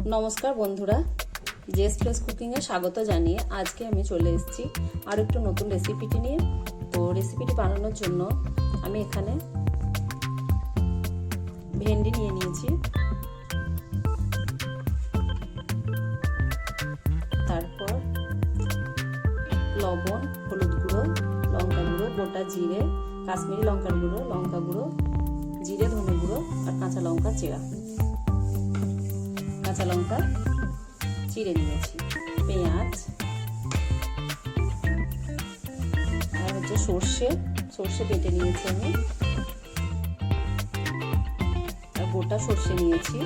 নমস্কার বন্ধুরা, JS place কুকিংয়ে স্বাগত জানিয়ে আজকে আমি চলে এসেছি আর একটু নতুন রেসিপিটি নিয়ে। তো রেসিপিটি বানানোর জন্য আমি এখানে ভেন্ডি নিয়ে নিয়েছি, তারপর লবণ, হলুদ গুঁড়ো, লঙ্কা গুঁড়ো, গোটা জিরে, কাশ্মীরি লঙ্কার গুঁড়ো, লঙ্কা গুঁড়ো, জিরে ধনে গুঁড়ো আর কাঁচা লঙ্কা চেরা, কাঁচা লঙ্কা চিড়ে নিয়েছি, পেঁয়াজ আর হচ্ছে সর্ষে বেটে নিয়েছি আমি, আর গোটা সর্ষে নিয়েছি,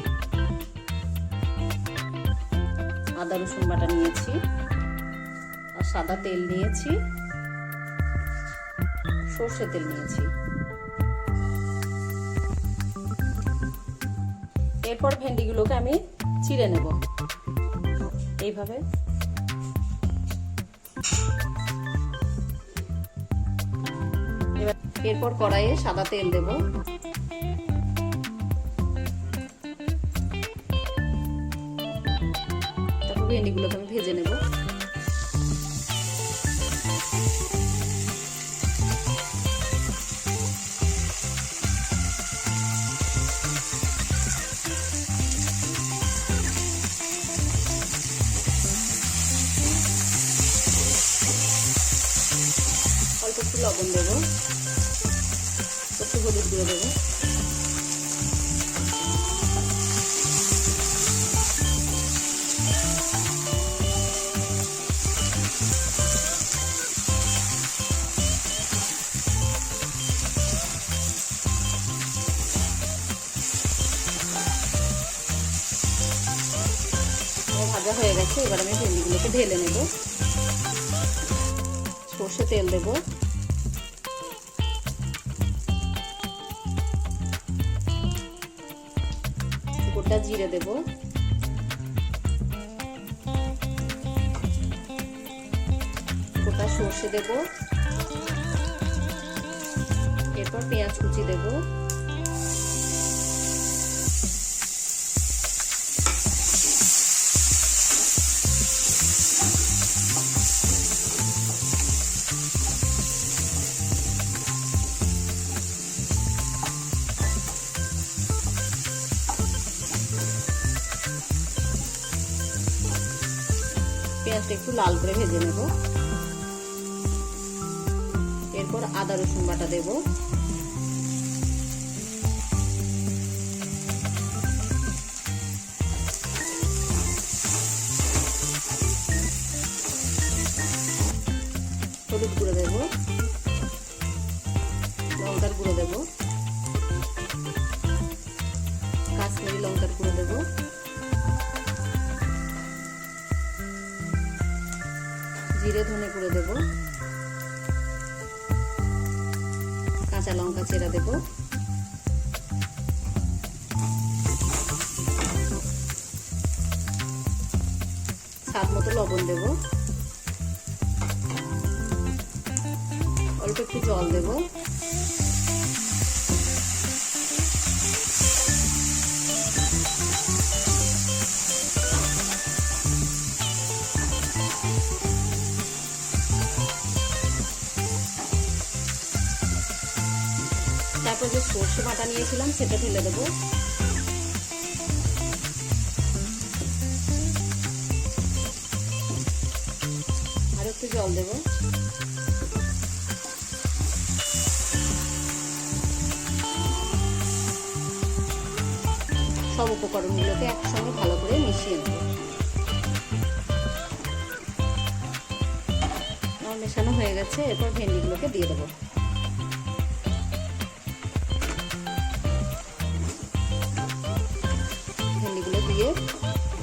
আদা রসুন বাটা নিয়েছি আর সাদা তেল নিয়েছি, সর্ষে তেল নিয়েছি। এরপর ভেন্ডিগুলোকে আমি চিড়ে নেব এইভাবে। এরপর কড়াইয়ে সাদা তেল দেব, তারপর ভেন্ডিগুলোকে আমি ভেজে নেব। অল্প একটু লবণ দেবো, একটু হলুদ গুঁড়ো দেবো, ভাজা হয়ে গেছে। এবার আমি ভেন্ডিগুলোকে ঢেলে নেব। সর্ষে তেল দেব, গোটা জিরে দেব, গোটা সর্ষে দেব, এরপর পেঁয়াজ কুচি দেব, পেঁয়াজটা একটু লাল করে ভেজে নেব। এরপর আদা রসুন বাটা দেব, হলুদ গুঁড়ো দেব, লঙ্কার গুঁড়ো দেব, কাশ্মীরি লঙ্কার গুঁড়ো দেব, জিরে ধনে গুঁড়ো দেব, কাঁচা লঙ্কা চেরা দেব, স্বাদ মতো লবণ দেব, অল্প একটু জল দেব, তারপর যে সর্ষে বাটা নিয়েছিলাম সেটা ঢেলে দেবো, আর একটু জল দেব, সব উপকরণগুলোকে একসঙ্গে ভালো করে মিশিয়ে নেব। আমার মেশানো হয়ে গেছে। এরপর ভেন্ডিগুলোকে দিয়ে দেবো। ভেন্ডিগুলো দিয়ে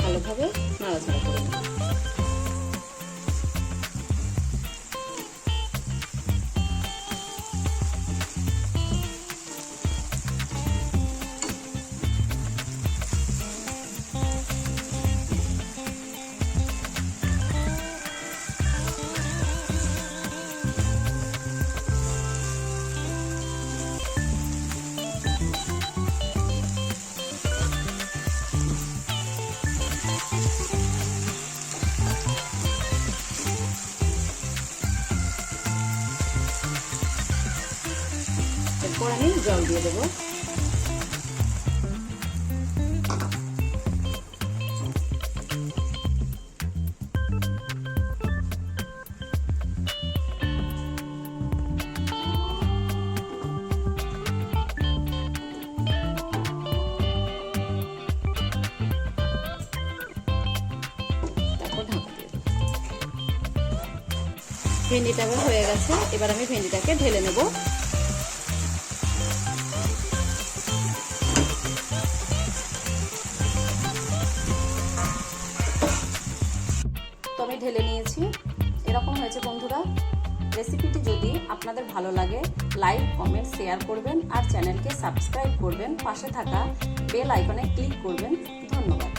ভালোভাবে নাড়াচাড়া করে নেব। জল দিয়ে দেবো। ভেন্ডিটা হয়ে গেছে, এবার আমি ভেন্ডিটাকে ঢেলে নেব। তো আমি ঢেলে নিয়েছি। এরকম হয়েছে বন্ধুরা। রেসিপিটি যদি আপনাদের ভালো লাগে লাইক, কমেন্ট, শেয়ার করবেন আর চ্যানেলকে সাবস্ক্রাইব করবেন। পাশে থাকা বেল আইকনে ক্লিক করবেন। ধন্যবাদ।